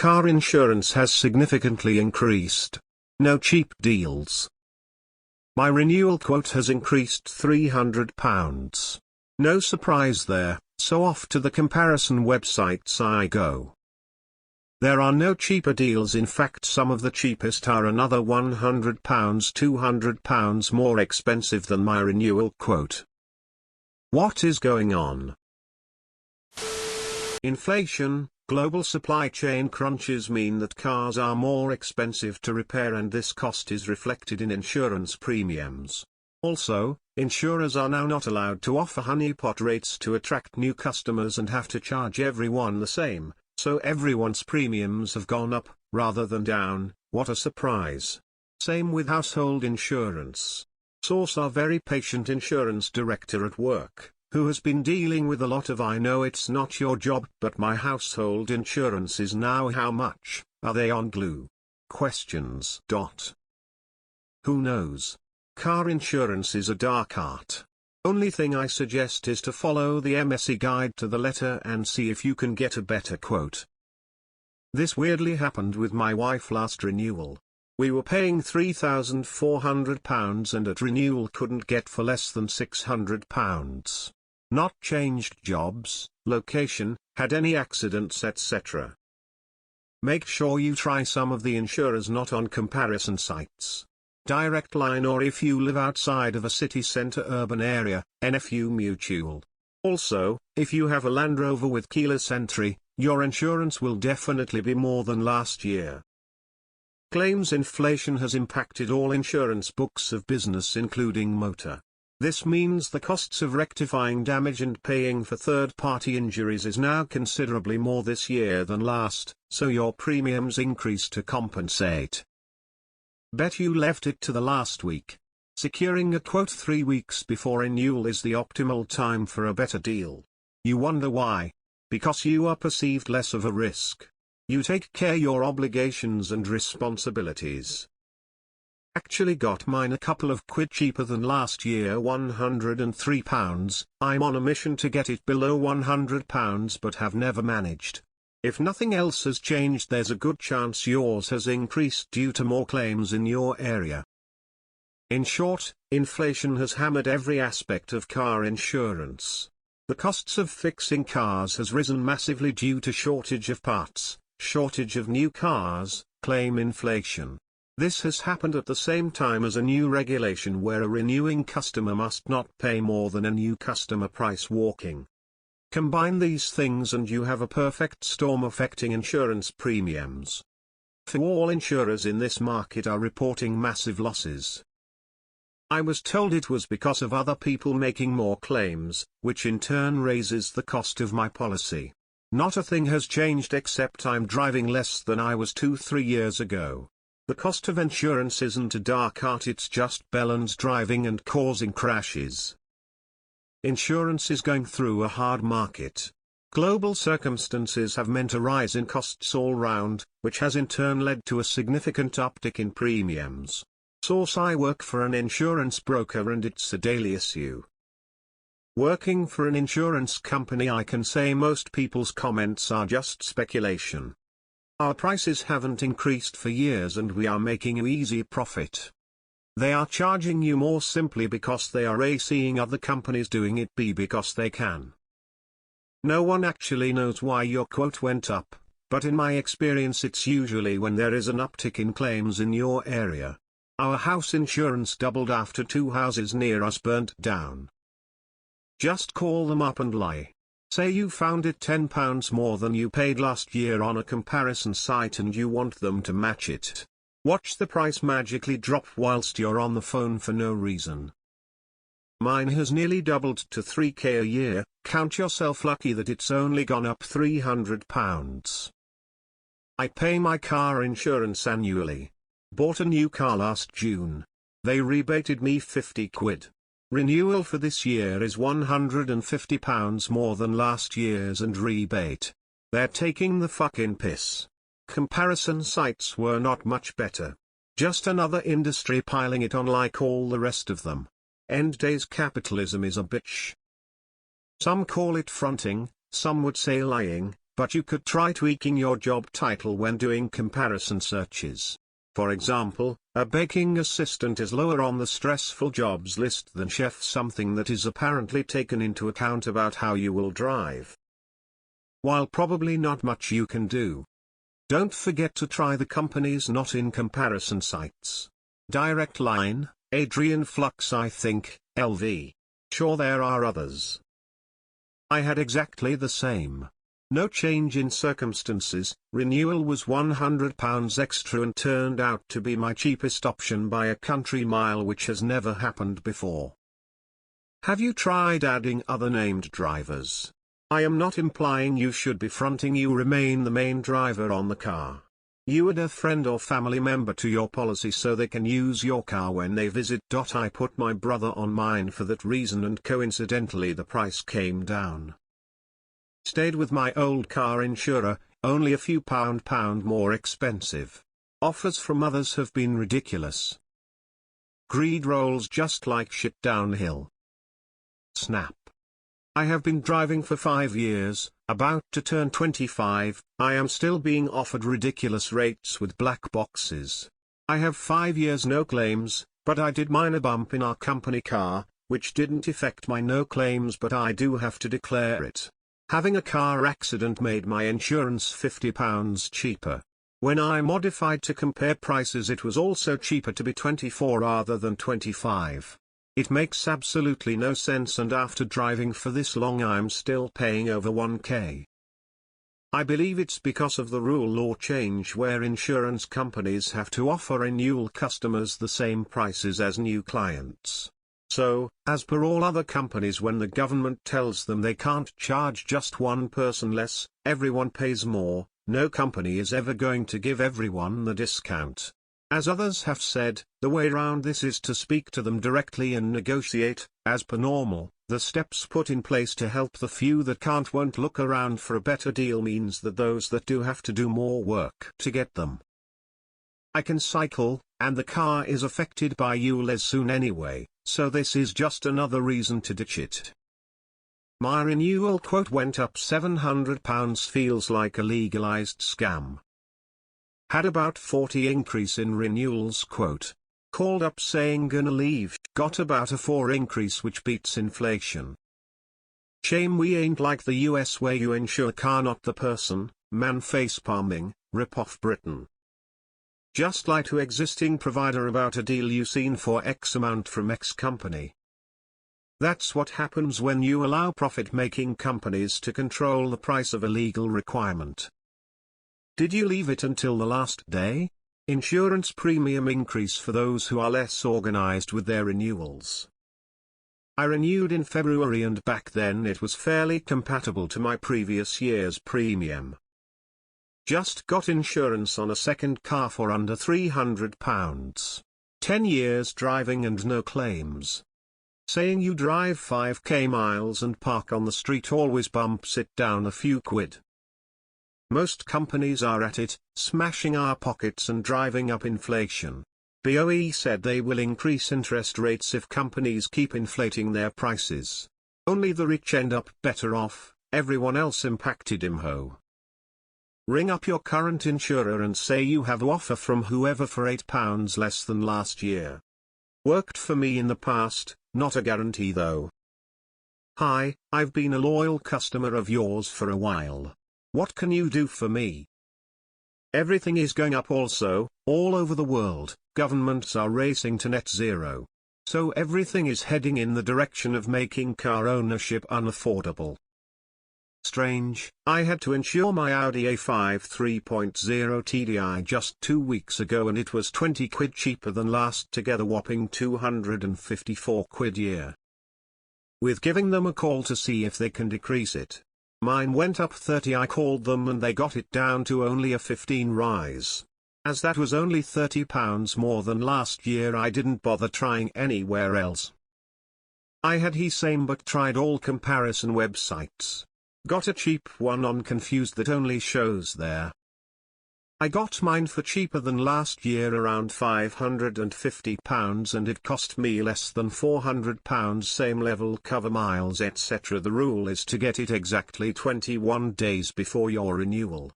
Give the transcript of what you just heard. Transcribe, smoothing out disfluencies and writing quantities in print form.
Car insurance has significantly increased. No cheap deals. My renewal quote has increased £300. No surprise there, so off to the comparison websites I go. There are no cheaper deals, in fact some of the cheapest are another £100, £200 more expensive than my renewal quote. What is going on? Inflation, global supply chain crunches mean that cars are more expensive to repair, and this cost is reflected in insurance premiums. Also, insurers are now not allowed to offer honeypot rates to attract new customers and have to charge everyone the same, so everyone's premiums have gone up, rather than down. What a surprise. Same with household insurance. Source: our very patient insurance director at work, who has been dealing with a lot of "I know it's not your job, but my household insurance is now how much, are they on glue?" questions. Who knows? Car insurance is a dark art. Only thing I suggest is to follow the MSE guide to the letter and see if you can get a better quote. This weirdly happened with my wife last renewal. We were paying £3,400 and at renewal couldn't get for less than £600. Not changed jobs, location, had any accidents, etc. Make sure you try some of the insurers not on comparison sites. Direct Line, or if you live outside of a city center urban area, NFU Mutual. Also, if you have a Land Rover with keyless entry, your insurance will definitely be more than last year. Claims inflation has impacted all insurance books of business including motor. This means the costs of rectifying damage and paying for third-party injuries is now considerably more this year than last, so your premiums increase to compensate. Bet you left it to the last week. Securing a quote 3 weeks before renewal is the optimal time for a better deal. You wonder why? Because you are perceived less of a risk. You take care your obligations and responsibilities. Actually got mine a couple of quid cheaper than last year, £103. I'm on a mission to get it below £100 but have never managed. If nothing else has changed, there's a good chance yours has increased due to more claims in your area. In short, inflation has hammered every aspect of car insurance. The costs of fixing cars has risen massively due to shortage of parts, shortage of new cars, claim inflation. This has happened at the same time as a new regulation where a renewing customer must not pay more than a new customer price walking. Combine these things and you have a perfect storm affecting insurance premiums. All insurers in this market are reporting massive losses. I was told it was because of other people making more claims, which in turn raises the cost of my policy. Not a thing has changed except I'm driving less than I was 2-3 years ago. The cost of insurance isn't a dark art, it's just balance driving and causing crashes. Insurance is going through a hard market. Global circumstances have meant a rise in costs all round, which has in turn led to a significant uptick in premiums. Source: I work for an insurance broker and it's a daily issue. Working for an insurance company, I can say most people's comments are just speculation. Our prices haven't increased for years and we are making an easy profit. They are charging you more simply because they are A, seeing other companies doing it, B, because they can. No one actually knows why your quote went up, but in my experience it's usually when there is an uptick in claims in your area. Our house insurance doubled after 2 houses near us burnt down. Just call them up and lie. Say you found it £10 more than you paid last year on a comparison site and you want them to match it. Watch the price magically drop whilst you're on the phone for no reason. Mine has nearly doubled to £3,000 a year. Count yourself lucky that it's only gone up £300. I pay my car insurance annually. Bought a new car last June. They rebated me 50 quid. Renewal for this year is £150 more than last year's and rebate. They're taking the fucking piss. Comparison sites were not much better. Just another industry piling it on like all the rest of them. End days capitalism is a bitch. Some call it fronting, some would say lying, but you could try tweaking your job title when doing comparison searches. For example, a baking assistant is lower on the stressful jobs list than chef, something that is apparently taken into account about how you will drive. While probably not much you can do. Don't forget to try the companies not in comparison sites. Direct Line, Adrian Flux, I think, LV. Sure, there are others. I had exactly the same. No change in circumstances, renewal was £100 extra and turned out to be my cheapest option by a country mile, which has never happened before. Have you tried adding other named drivers? I am not implying you should be fronting, you remain the main driver on the car. You add a friend or family member to your policy so they can use your car when they visit. I put my brother on mine for that reason, and coincidentally the price came down. Stayed with my old car insurer, only a few pound more expensive. Offers from others have been ridiculous. Greed rolls just like shit downhill. Snap. I have been driving for 5 years, about to turn 25, I am still being offered ridiculous rates with black boxes. I have 5 years no claims, but I did minor bump in our company car, which didn't affect my no claims, but I do have to declare it. Having a car accident made my insurance £50 cheaper. When I modified to compare prices, it was also cheaper to be 24 rather than 25. It makes absolutely no sense, and after driving for this long I'm still paying over 1k. I believe it's because of the rule or change where insurance companies have to offer renewal customers the same prices as new clients. So, as per all other companies, when the government tells them they can't charge just one person less, everyone pays more. No company is ever going to give everyone the discount. As others have said, the way around this is to speak to them directly and negotiate. As per normal, the steps put in place to help the few that can't won't look around for a better deal means that those that do have to do more work to get them. I can cycle, and the car is affected by ULEZ soon anyway, so this is just another reason to ditch it. My renewal quote went up £700, feels like a legalized scam. Had about 40 increase in renewals quote. Called up saying gonna leave, got about a 4 increase, which beats inflation. Shame we ain't like the US where you insure car not the person, man face palming, rip off Britain. Just lie to existing provider about a deal you seen for X amount from X company. That's what happens when you allow profit-making companies to control the price of a legal requirement. Did you leave it until the last day? Insurance premium increase for those who are less organized with their renewals. I renewed in February, and back then it was fairly compatible to my previous year's premium. Just got insurance on a second car for under £300. 10 years driving and no claims. Saying you drive 5k miles and park on the street always bumps it down a few quid. Most companies are at it, smashing our pockets and driving up inflation. BOE said they will increase interest rates if companies keep inflating their prices. Only the rich end up better off, everyone else impacted. Imho. Ring up your current insurer and say you have an offer from whoever for £8 less than last year. Worked for me in the past, not a guarantee though. Hi, I've been a loyal customer of yours for a while. What can you do for me? Everything is going up also, all over the world, governments are racing to net zero. So everything is heading in the direction of making car ownership unaffordable. Strange, I had to insure my Audi A5 3.0 TDI just 2 weeks ago and it was 20 quid cheaper than last, together whopping 254 quid year. With giving them a call to see if they can decrease it. Mine went up 30, I called them and they got it down to only a 15 rise. As that was only £30 more than last year, I didn't bother trying anywhere else. I had he same but tried all comparison websites. Got a cheap one on Confused that only shows there. I got mine for cheaper than last year, around £550, and it cost me less than £400, same level cover, miles etc. The rule is to get it exactly 21 days before your renewal.